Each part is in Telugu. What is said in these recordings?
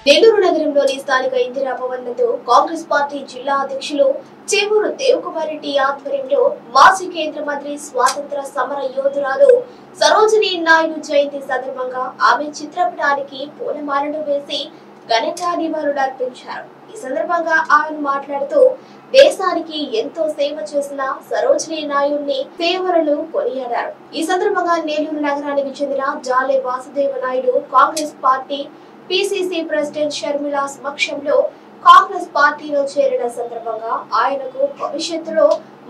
నెల్లూరు నగరంలోని స్థానిక ఇందిరా భవన్ నందు కాంగ్రెస్ పార్టీ జిల్లా అధ్యక్షులు చేవూరు దేవకుమార్ రెడ్డి ఆధ్వర్యంలో మాజీ కేంద్ర మంత్రి స్వాతంత్ర సమర యోధురాలు సరోజినీ నాయుడు జయంతి సందర్భంగా ఆమె చిత్రపటానికి పూలమాలలు వేసి ఘనంగా నివాళులర్పించారు. ఈ సందర్భంగా ఆయన మాట్లాడుతూ దేశానికి ఎంతో సేవ చేసిన సరోజినీ నాయుడిని సేవలను కొనియాడారు. ఈ సందర్భంగా నెల్లూరు నగరానికి చెందిన Jale Vasudeva Naidu Congress party PCC president Sharmila సమక్షంలో కాంగ్రెస్ పార్టీలో చేరిన సందర్భంగా ఆయనకు భవిష్యత్తులో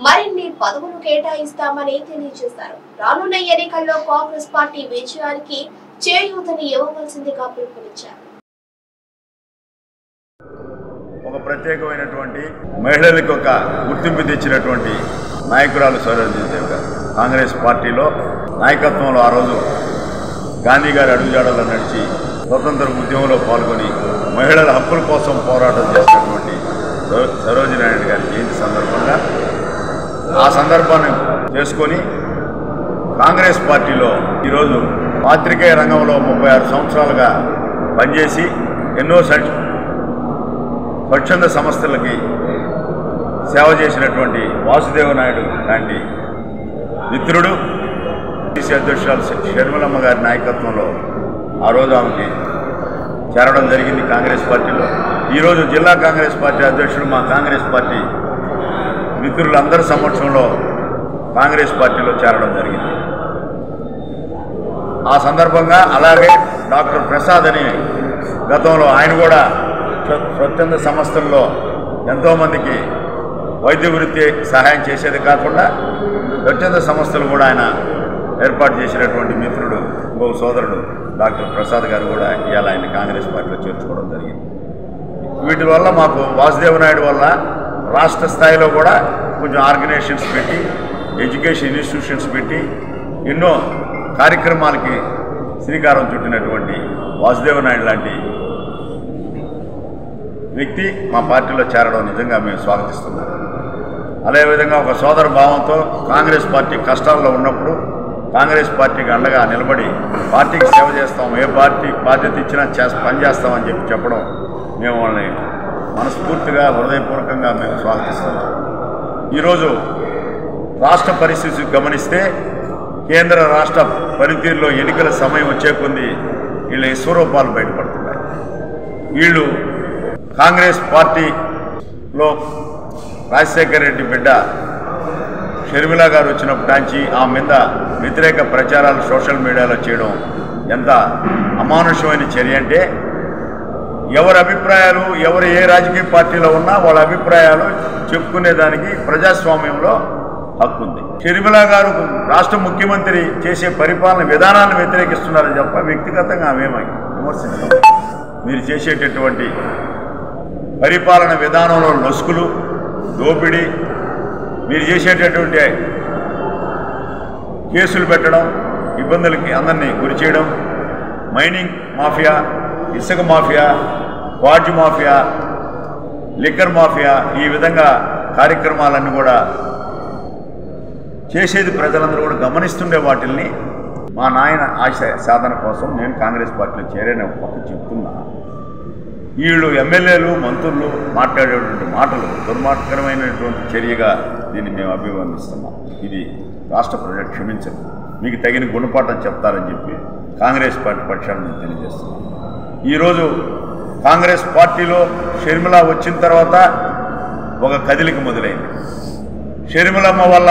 మరిన్ని పదవులు కేటాయిస్తామని తెలియజేశారు. రానున్న ఎన్నికల్లో కాంగ్రెస్ పార్టీ విజయానికి చేయూతని ఇవ్వవలసిందిగా పిలుపునిచ్చారు. ఒక ప్రత్యేకమైనటువంటి మహిళలకు ఒక గుర్తింపు తెచ్చినటువంటి నాయకురాలు సరోజినీ దేవి గారు కాంగ్రెస్ పార్టీలో నాయకత్వంలో ఆ రోజు గాంధీ గారి అడుగుజాడల్లో నడిచి స్వతంత్ర ఉద్యమంలో పాల్గొని మహిళల హక్కుల కోసం పోరాటం చేసినటువంటి సరోజినీ నాయుడు గారి జయంతి సందర్భంగా ఆ సందర్భాన్ని చేసుకొని కాంగ్రెస్ పార్టీలో ఈరోజు పాత్రికేయ రంగంలో 36 సంవత్సరాలుగా పనిచేసి ఎన్నో స్వచ్ఛంద సంస్థలకి సేవ చేసినటువంటి వాసుదేవ నాయుడు లాంటి మిత్రుడు పిసిసి అధ్యక్షురాలు షర్మిలమ్మ గారి నాయకత్వంలో ఆ రోజు ఆమెకి చేరడం జరిగింది కాంగ్రెస్ పార్టీలో. ఈరోజు జిల్లా కాంగ్రెస్ పార్టీ అధ్యక్షుడు మా కాంగ్రెస్ పార్టీ మిత్రులందరి సమక్షంలో కాంగ్రెస్ పార్టీలో చేరడం జరిగింది. ఆ సందర్భంగా అలాగే డాక్టర్ ప్రసాద్ అని గతంలో ఆయన కూడా స్వచ్ఛంద సంస్థల్లో ఎంతోమందికి వైద్య వృత్తి సహాయం చేసేది కాకుండా స్వచ్ఛంద సంస్థలు కూడా ఆయన ఏర్పాటు చేసినటువంటి మిత్రుడు ఇంకో సోదరుడు డాక్టర్ ప్రసాద్ గారు కూడా ఇవాళ ఆయన కాంగ్రెస్ పార్టీలో చేర్చుకోవడం జరిగింది. వీటి వల్ల మాకు వాసుదేవ నాయుడు వల్ల రాష్ట్ర స్థాయిలో కూడా కొంచెం ఆర్గనైజేషన్స్ పెట్టి ఎడ్యుకేషన్ ఇన్స్టిట్యూషన్స్ పెట్టి ఎన్నో కార్యక్రమాలకి శ్రీకారం చుట్టినటువంటి వాసుదేవ నాయుడు లాంటి వ్యక్తి మా పార్టీలో చేరడం నిజంగా మేము స్వాగతిస్తున్నాం. అదేవిధంగా ఒక సోదర భావంతో కాంగ్రెస్ పార్టీ కష్టాల్లో ఉన్నప్పుడు కాంగ్రెస్ పార్టీకి అండగా నిలబడి పార్టీకి సేవ చేస్తాం, ఏ పార్టీ బాధ్యత ఇచ్చినా పనిచేస్తామని చెప్పడం మేము వాళ్ళని మనస్ఫూర్తిగా హృదయపూర్వకంగా మేము స్వాగతిస్తున్నాం. ఈరోజు రాష్ట్ర పరిస్థితి గమనిస్తే కేంద్ర రాష్ట్ర పనితీరులో ఎన్నికల సమయం వచ్చే కొద్దీ వీళ్ళ విశ్వరూపాలు బయటపడుతున్నాయి. వీళ్ళు కాంగ్రెస్ పార్టీలో రాజశేఖర రెడ్డి బిడ్డ షర్మిల గారు వచ్చినప్పటి నుంచి ఆమె మీద వ్యతిరేక ప్రచారాలు సోషల్ మీడియాలో చేయడం ఎంత అమానుషమైన చర్య అంటే, ఎవరి అభిప్రాయాలు ఎవరు ఏ రాజకీయ పార్టీలో ఉన్నా వాళ్ళ అభిప్రాయాలు చెప్పుకునేదానికి ప్రజాస్వామ్యంలో హక్కు ఉంది. షర్మిల గారు రాష్ట్ర ముఖ్యమంత్రి చేసే పరిపాలన విధానాలను వ్యతిరేకిస్తున్నారని చెప్ప వ్యక్తిగతంగా ఆమెమై విమర్శించారు. మీరు చేసేటటువంటి పరిపాలన విధానంలో లొసుకులు, దోపిడీ, మీరు చేసేటటువంటి కేసులు పెట్టడం, ఇబ్బందులకి అందరినీ గురి చేయడం, మైనింగ్ మాఫియా, ఇసుక mafia, quartz mafia, liquor mafia, ఈ విధంగా కార్యక్రమాలన్నీ కూడా చేసేది ప్రజలందరూ కూడా గమనిస్తుండే వాటిల్ని మా నాయన ఆశ సాధన కోసం నేను కాంగ్రెస్ పార్టీలో చేరని ఒక పక్క చెప్తున్నా. వీళ్ళు ఎమ్మెల్యేలు మంత్రులు మాట్లాడేటువంటి మాటలు దుర్మార్గకరమైనటువంటి చర్యగా దీన్ని మేము అభివర్ణిస్తున్నాం. ఇది రాష్ట్ర ప్రజలు క్షమించరు, మీకు తగిన గుణపాఠం చెప్తారని చెప్పి కాంగ్రెస్ పార్టీ పక్షాన్ని నేను తెలియజేస్తున్నాం. ఈరోజు కాంగ్రెస్ పార్టీలో షర్మిల వచ్చిన తర్వాత ఒక కదిలిక మొదలైంది. షర్మిలమ్మ వల్ల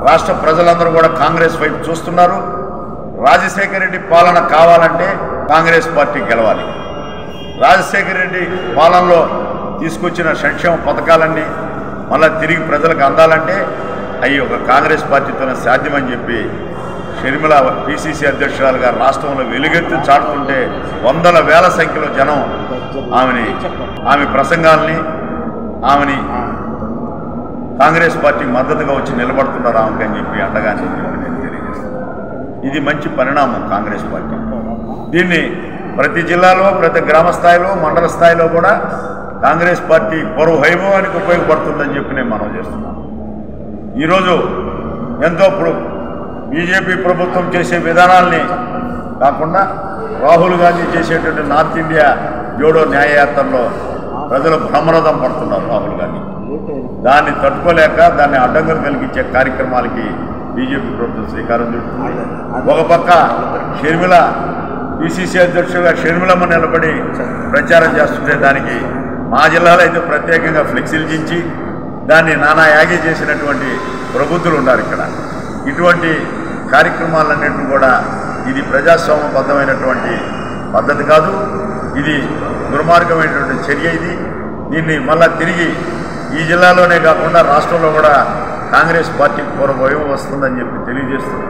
రాష్ట్ర ప్రజలందరూ కూడా కాంగ్రెస్ వైపు చూస్తున్నారు. రాజశేఖర రెడ్డి పాలన కావాలంటే కాంగ్రెస్ పార్టీ గెలవాలి. రాజశేఖర రెడ్డి పాలనలో తీసుకొచ్చిన సంక్షేమ పథకాలన్నీ మళ్ళీ తిరిగి ప్రజలకు అందాలంటే అవి ఒక కాంగ్రెస్ పార్టీతోనే సాధ్యమని చెప్పి షర్మిల పిసిసి అధ్యక్షురాలు గారు రాష్ట్రంలో వెలుగెత్తి చాటుతుంటే వందల వేల సంఖ్యలో జనం ఆమె ప్రసంగాల్ని ఆమెని కాంగ్రెస్ పార్టీకి మద్దతుగా వచ్చి నిలబడుతున్నారు ఆమెకి అని చెప్పి అండగా చెప్పి నేను తెలియజేస్తున్నాను. ఇది మంచి పరిణామం కాంగ్రెస్ పార్టీ. దీన్ని ప్రతి జిల్లాలో, ప్రతి గ్రామ స్థాయిలో, మండల స్థాయిలో కూడా కాంగ్రెస్ పార్టీ పూర్వ వైభవానికి ఉపయోగపడుతుందని చెప్పి నేను మనవి చేస్తున్నాను. ఈరోజు ఎంతో బీజేపీ ప్రభుత్వం చేసే విధానాల్ని కాకుండా రాహుల్ గాంధీ చేసేటువంటి నార్త్ ఇండియా జోడో న్యాయయాత్రలో ప్రజలు బ్రహ్మరథం పడుతున్నారు రాహుల్ గాంధీ. దాన్ని తట్టుకోలేక దాన్ని అడ్డంకులు కలిగించే కార్యక్రమాలకి బీజేపీ ప్రభుత్వం శ్రీకారం చుడుతుంది. ఒక పక్క షర్మిల పిసిసి అధ్యక్షుడిగా షర్మిలమ్మ నిలబడి ప్రచారం చేస్తుంటే దానికి మా జిల్లాలో అయితే ప్రత్యేకంగా ఫ్లెక్సీలు దించి దాన్ని నానా యాగి చేసినటువంటి ప్రబుద్ధులు ఉన్నారు ఇక్కడ. ఇటువంటి కార్యక్రమాలన్నింటినీ కూడా ఇది ప్రజాస్వామ్యబద్ధమైనటువంటి పద్ధతి కాదు, ఇది దుర్మార్గమైనటువంటి చర్య. దీన్ని మళ్ళా తిరిగి ఈ జిల్లాలోనే కాకుండా రాష్ట్రంలో కూడా కాంగ్రెస్ పార్టీకి పూర్వభయం వస్తుందని చెప్పి తెలియజేస్తుంది.